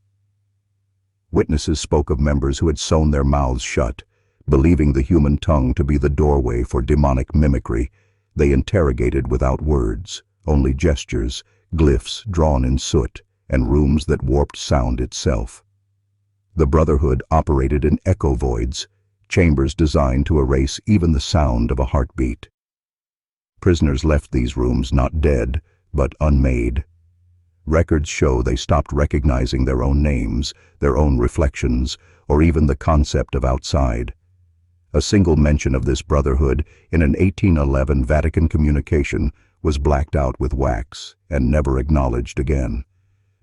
Witnesses spoke of members who had sewn their mouths shut, believing the human tongue to be the doorway for demonic mimicry. They interrogated without words, only gestures, glyphs drawn in soot, and rooms that warped sound itself. The Brotherhood operated in echo voids, chambers designed to erase even the sound of a heartbeat. Prisoners left these rooms not dead, but unmade. Records show they stopped recognizing their own names, their own reflections, or even the concept of outside. A single mention of this brotherhood in an 1811 Vatican communication was blacked out with wax and never acknowledged again.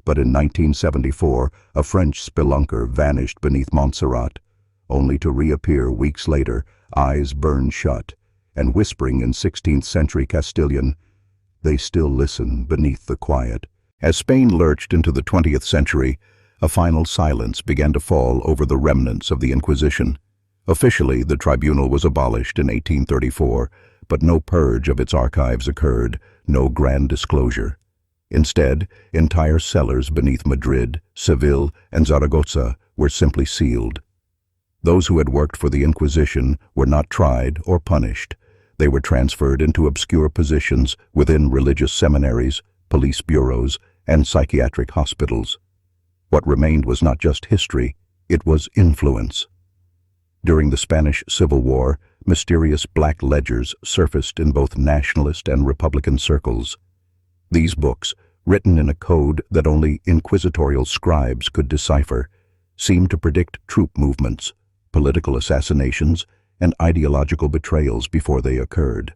But in 1974, a French spelunker vanished beneath Montserrat, only to reappear weeks later, eyes burned shut, and whispering in 16th-century Castilian, "They still listen beneath the quiet." As Spain lurched into the 20th century, a final silence began to fall over the remnants of the Inquisition. Officially, the Tribunal was abolished in 1834, but no purge of its archives occurred, no grand disclosure. Instead, entire cellars beneath Madrid, Seville, and Zaragoza were simply sealed. Those who had worked for the Inquisition were not tried or punished. They were transferred into obscure positions within religious seminaries, police bureaus, and psychiatric hospitals. What remained was not just history, it was influence. During the Spanish Civil War, mysterious black ledgers surfaced in both nationalist and Republican circles. These books, written in a code that only inquisitorial scribes could decipher, seemed to predict troop movements, political assassinations, and ideological betrayals before they occurred.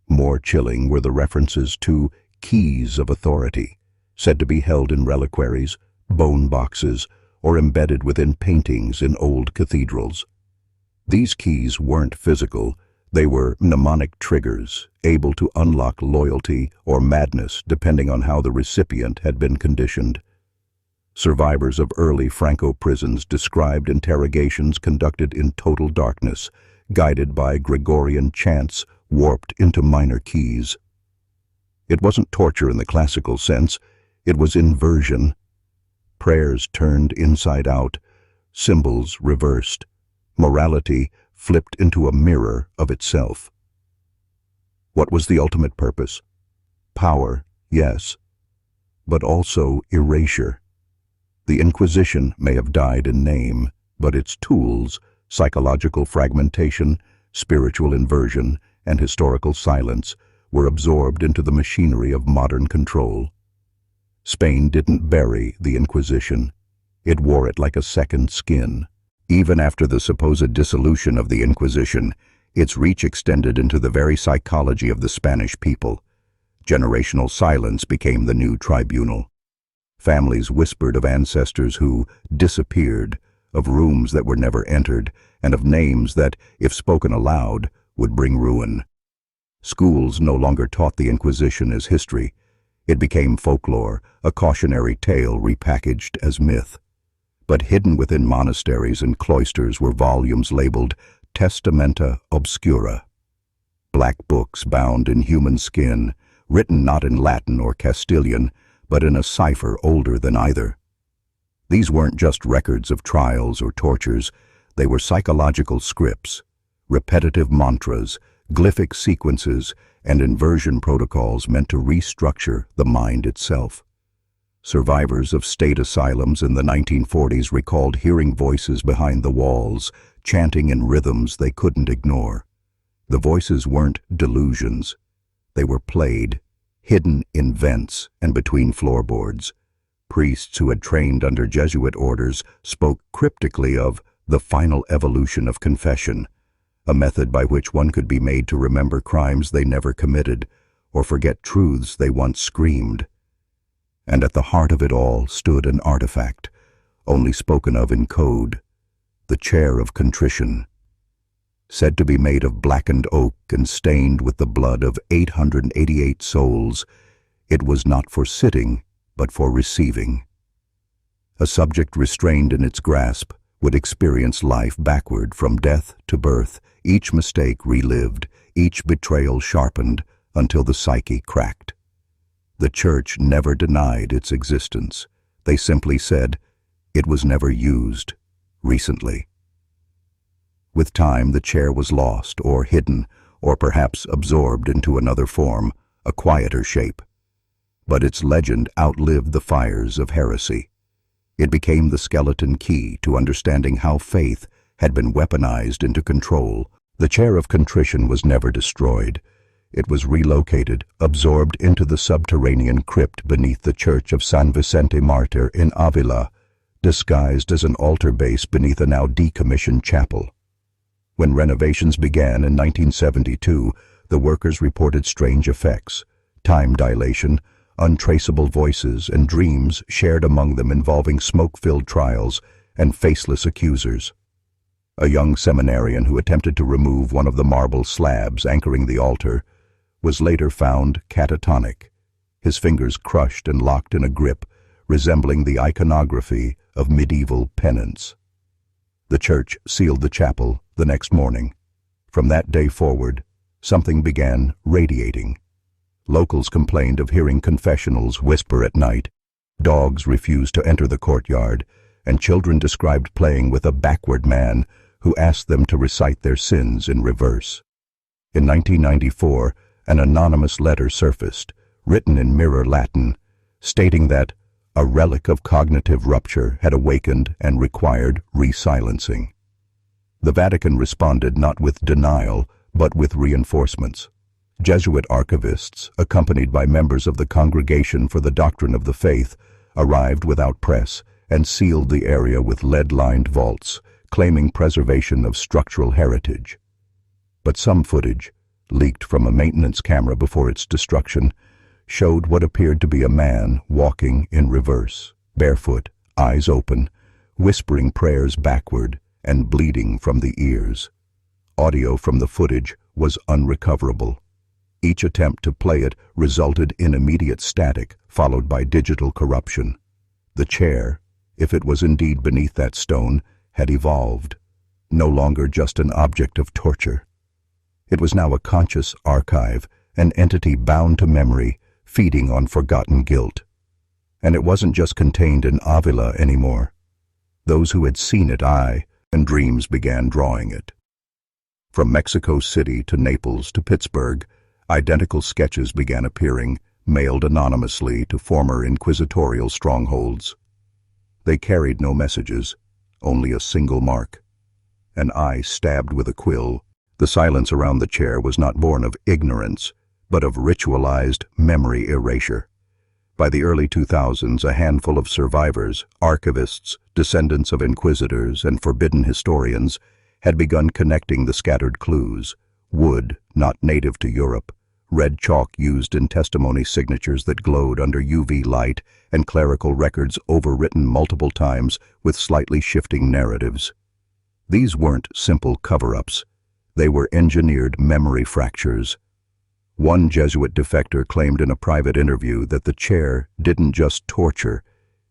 More chilling were the references to keys of authority, said to be held in reliquaries, bone boxes, or embedded within paintings in old cathedrals. These keys weren't physical, they were mnemonic triggers, able to unlock loyalty or madness depending on how the recipient had been conditioned. Survivors of early Franco prisons described interrogations conducted in total darkness, guided by Gregorian chants warped into minor keys. It wasn't torture in the classical sense, it was inversion. Prayers turned inside out, symbols reversed, morality flipped into a mirror of itself. What was the ultimate purpose? Power, yes, but also erasure. The Inquisition may have died in name, but its tools, psychological fragmentation, spiritual inversion, and historical silence, were absorbed into the machinery of modern control. Spain didn't bury the Inquisition. It wore it like a second skin. Even after the supposed dissolution of the Inquisition, its reach extended into the very psychology of the Spanish people. Generational silence became the new tribunal. Families whispered of ancestors who disappeared, of rooms that were never entered, and of names that, if spoken aloud, would bring ruin. Schools no longer taught the Inquisition as history. It became folklore, a cautionary tale repackaged as myth. But hidden within monasteries and cloisters were volumes labeled Testamenta Obscura. Black books bound in human skin, written not in Latin or Castilian, but in a cipher older than either. These weren't just records of trials or tortures, they were psychological scripts, repetitive mantras, glyphic sequences, and inversion protocols meant to restructure the mind itself. Survivors of state asylums in the 1940s recalled hearing voices behind the walls, chanting in rhythms they couldn't ignore. The voices weren't delusions. They were played, hidden in vents and between floorboards. Priests who had trained under Jesuit orders spoke cryptically of the final evolution of confession, a method by which one could be made to remember crimes they never committed or forget truths they once screamed. And at the heart of it all stood an artifact, only spoken of in code, the chair of contrition. Said to be made of blackened oak and stained with the blood of 888 souls, it was not for sitting, but for receiving. A subject restrained in its grasp, would experience life backward from death to birth, each mistake relived, each betrayal sharpened until the psyche cracked. The church never denied its existence. They simply said it was never used recently. With time, the chair was lost or hidden, or perhaps absorbed into another form, a quieter shape. But its legend outlived the fires of heresy. It became the skeleton key to understanding how faith had been weaponized into control. The chair of contrition was never destroyed. It was relocated, absorbed into the subterranean crypt beneath the church of San Vicente Martyr in Avila, disguised as an altar base beneath a now decommissioned chapel. When renovations began in 1972, the workers reported strange effects: time dilation, untraceable voices, and dreams shared among them involving smoke-filled trials and faceless accusers. A young seminarian who attempted to remove one of the marble slabs anchoring the altar was later found catatonic, his fingers crushed and locked in a grip resembling the iconography of medieval penance. The church sealed the chapel the next morning. From that day forward, something began radiating. Locals complained of hearing confessionals whisper at night, dogs refused to enter the courtyard, and children described playing with a backward man who asked them to recite their sins in reverse. In 1994, an anonymous letter surfaced, written in mirror Latin, stating that a relic of cognitive rupture had awakened and required re-silencing. The Vatican responded not with denial, but with reinforcements. Jesuit archivists, accompanied by members of the Congregation for the Doctrine of the Faith, arrived without press and sealed the area with lead-lined vaults, claiming preservation of structural heritage. But some footage, leaked from a maintenance camera before its destruction, showed what appeared to be a man walking in reverse, barefoot, eyes open, whispering prayers backward and bleeding from the ears. Audio from the footage was unrecoverable. Each attempt to play it resulted in immediate static, followed by digital corruption. The chair, if it was indeed beneath that stone, had evolved, no longer just an object of torture. It was now a conscious archive, an entity bound to memory, feeding on forgotten guilt. And it wasn't just contained in Avila anymore. Those who had seen it, and dreams began drawing it. From Mexico City to Naples to Pittsburgh, identical sketches began appearing, mailed anonymously to former inquisitorial strongholds. They carried no messages, only a single mark: an eye stabbed with a quill. The silence around the chair was not born of ignorance, but of ritualized memory erasure. By the early 2000s, a handful of survivors, archivists, descendants of inquisitors, and forbidden historians, had begun connecting the scattered clues: wood, not native to Europe, red chalk used in testimony signatures that glowed under UV light, and clerical records overwritten multiple times with slightly shifting narratives. These weren't simple cover-ups. They were engineered memory fractures. One Jesuit defector claimed in a private interview that the chair didn't just torture,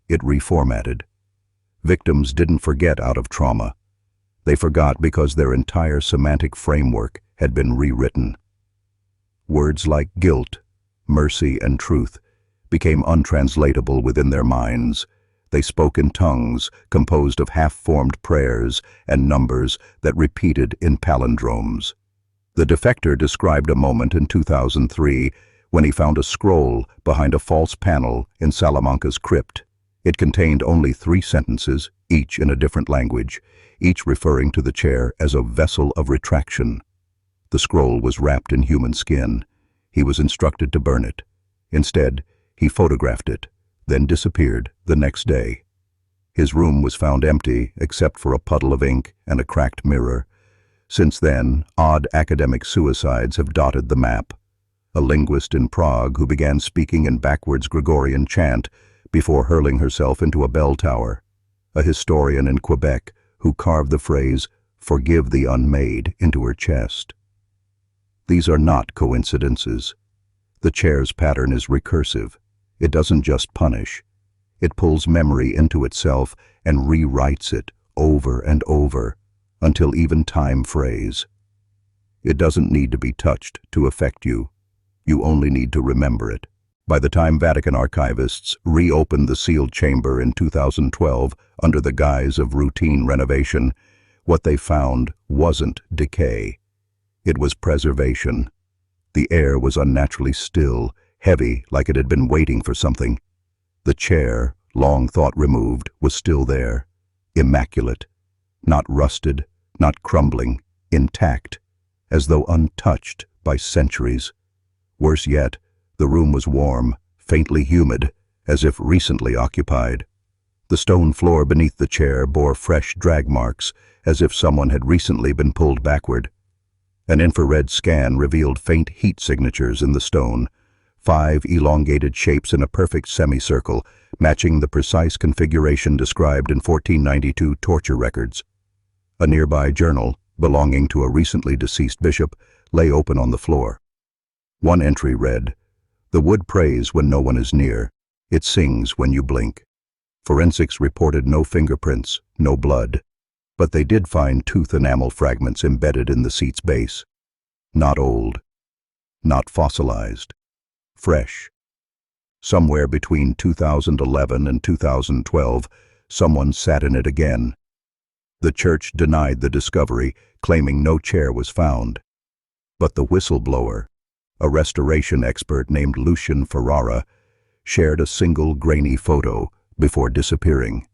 it reformatted. Victims didn't forget out of trauma. They forgot because their entire semantic framework had been rewritten. Words like guilt, mercy, and truth became untranslatable within their minds. They spoke in tongues composed of half-formed prayers and numbers that repeated in palindromes. The defector described a moment in 2003 when he found a scroll behind a false panel in Salamanca's crypt. It contained only 3 sentences, each in a different language, each referring to the chair as a vessel of retraction. The scroll was wrapped in human skin. He was instructed to burn it. Instead, he photographed it, then disappeared the next day. His room was found empty except for a puddle of ink and a cracked mirror. Since then, odd academic suicides have dotted the map. A linguist in Prague who began speaking in backwards Gregorian chant before hurling herself into a bell tower. A historian in Quebec who carved the phrase, "Forgive the unmade," into her chest. These are not coincidences. The chair's pattern is recursive. It doesn't just punish. It pulls memory into itself and rewrites it over and over, until even time frays. It doesn't need to be touched to affect you. You only need to remember it. By the time Vatican archivists reopened the sealed chamber in 2012 under the guise of routine renovation, what they found wasn't decay. It was preservation. The air was unnaturally still, heavy, like it had been waiting for something. The chair, long thought removed, was still there, immaculate, not rusted, not crumbling, intact, as though untouched by centuries. Worse yet, the room was warm, faintly humid, as if recently occupied. The stone floor beneath the chair bore fresh drag marks, as if someone had recently been pulled backward. An infrared scan revealed faint heat signatures in the stone, 5 elongated shapes in a perfect semicircle, matching the precise configuration described in 1492 torture records. A nearby journal, belonging to a recently deceased bishop, lay open on the floor. One entry read, "The wood prays when no one is near. It sings when you blink." Forensics reported no fingerprints, no blood, but they did find tooth enamel fragments embedded in the seat's base. Not old, not fossilized, fresh. Somewhere between 2011 and 2012, someone sat in it again. The church denied the discovery, claiming no chair was found. But the whistleblower, a restoration expert named Lucian Ferrara, shared a single grainy photo before disappearing.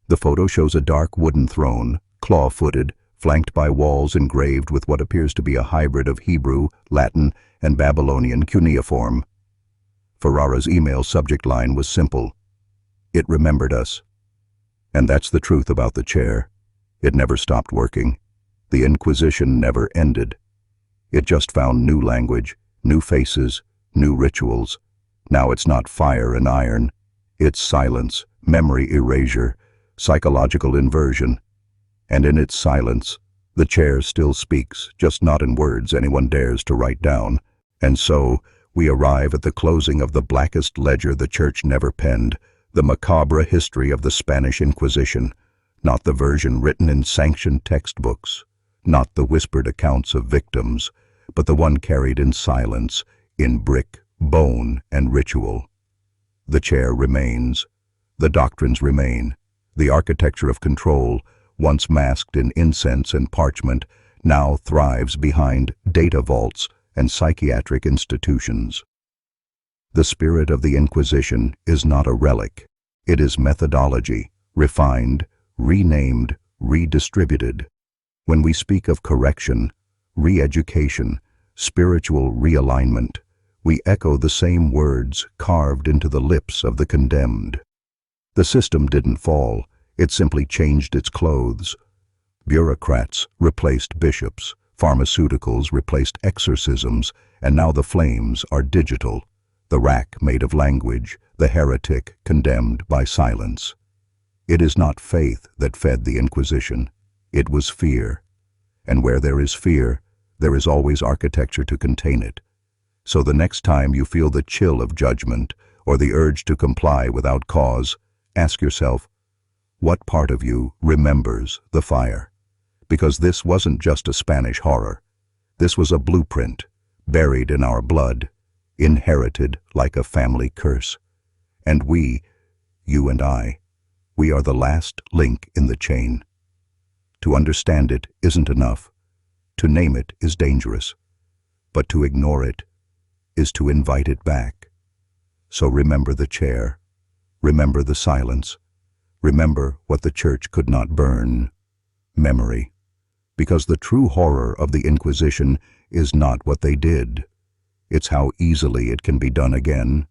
The photo shows a dark wooden throne, claw-footed, flanked by walls engraved with what appears to be a hybrid of Hebrew, Latin, and Babylonian cuneiform. Ferrara's email subject line was simple: "It remembered us." And that's the truth about the chair. It never stopped working. The Inquisition never ended. It just found new language, new faces, new rituals. Now it's not fire and iron. It's silence, memory erasure, psychological inversion. And in its silence, the chair still speaks, just not in words anyone dares to write down. And so, we arrive at the closing of the blackest ledger the church never penned, the macabre history of the Spanish Inquisition, not the version written in sanctioned textbooks, not the whispered accounts of victims, but the one carried in silence, in brick, bone, and ritual. The chair remains. The doctrines remain. The architecture of control, once masked in incense and parchment, now thrives behind data vaults and psychiatric institutions. The spirit of the Inquisition is not a relic. It is methodology, refined, renamed, redistributed. When we speak of correction, re-education, spiritual realignment, we echo the same words carved into the lips of the condemned. The system didn't fall, it simply changed its clothes. Bureaucrats replaced bishops, pharmaceuticals replaced exorcisms, and now the flames are digital. The rack made of language, the heretic condemned by silence. It is not faith that fed the Inquisition. It was fear. And where there is fear, there is always architecture to contain it. So the next time you feel the chill of judgment or the urge to comply without cause, ask yourself, what part of you remembers the fire? Because this wasn't just a Spanish horror. This was a blueprint, buried in our blood, inherited like a family curse. And we, you and I, we are the last link in the chain. To understand it isn't enough. To name it is dangerous. But to ignore it is to invite it back. So remember the chair. Remember the silence. Remember what the church could not burn. Memory. Because the true horror of the Inquisition is not what they did. It's how easily it can be done again.